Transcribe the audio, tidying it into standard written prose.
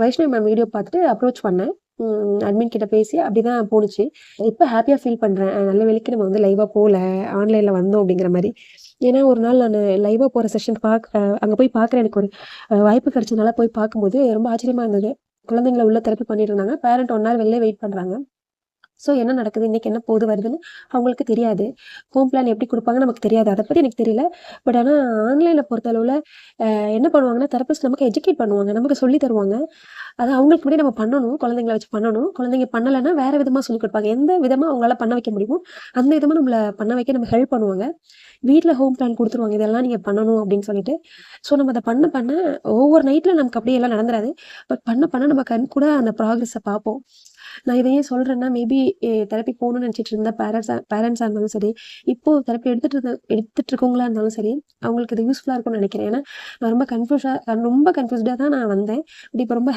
Vaishnavi ma'am video பார்த்துட்டு approach பண்ணேன். Admin கிட்ட பேசி அப்படிதான் போணுச்சு. இப்ப ஹேப்பியா ஃபீல் பண்றேன். நல்ல வேளைக்கு நம்ம வந்து லைவா போல, ஆன்லைன்ல வந்தோம் அப்படிங்கிற மாரி. ஏன்னா ஒரு நாள் நானு லைவா போற செஷன் அங்க போய் பார்க்குறேன். எனக்கு ஒரு வாய்ப்பு கிடைச்சதுனால போய் பார்க்கும்போது ரொம்ப ஆச்சரியமா இருந்தது. குழந்தைங்கள உள்ள தெரப்பி பண்ணிட்டு இருந்தாங்க. பேரண்ட் 1 ஹவர் வெளிலே வெயிட் பண்றாங்க. ஸோ என்ன நடக்குது? இன்னைக்கு என்ன போது வருதுன்னு அவங்களுக்கு தெரியாது. ஹோம் பிளான் எப்படி குடுப்பாங்கன்னு நமக்கு தெரியாது. அத பத்தி எனக்கு தெரியல. பட் ஆனா ஆன்லைன்ல பொறுத்தளவுல என்ன பண்ணுவாங்கன்னா, தெரபிஸ்ட் நமக்கு எஜுகேட் பண்ணுவாங்க. நமக்கு சொல்லி தருவாங்க. அத அவங்களுக்கு முன்னாடி நம்ம பண்ணணும். குழந்தைங்கள வச்சு பண்ணணும். குழந்தைங்க பண்ணலன்னா வேற விதமா சொல்லிக் குடுப்பாங்க. எந்த விதமா அவங்களால பண்ண வைக்க முடியுமோ, அந்த விதமா நம்மள பண்ண வைக்க நம்ம ஹெல்ப் பண்ணுவாங்க. வீட்ல ஹோம் பிளான் குடுத்துருவாங்க. இதெல்லாம் நீங்க பண்ணணும் அப்படின்னு சொல்லிட்டு. ஸோ நம்ம அத பண்ண பண்ண ஓவர் நைட்ல நமக்கு அப்படியே எல்லாம் நடந்துராது. பட் பண்ண பண்ண நம்ம கண்கூட அந்த ப்ராக்ரஸ பார்ப்போம். நான் இத ஏன் சொல்றேன்னா, மேபி தெரப்பி போணும்னு நினைச்சிட்டு இருந்த பேரண்ட்ஸா இருந்தாலும் சரி, இப்போ தெரப்பி எடுத்துட்டு இருக்கவங்களா இருந்தாலும் சரி, அவங்களுக்கு இது யூஸ்ஃபுல்லா இருக்கும்னு நினைக்கிறேன். ஏன்னா, நான் ரொம்ப கன்ஃப்யூஸ்டா தான் நான் வந்தேன். பட் இப்ப ரொம்ப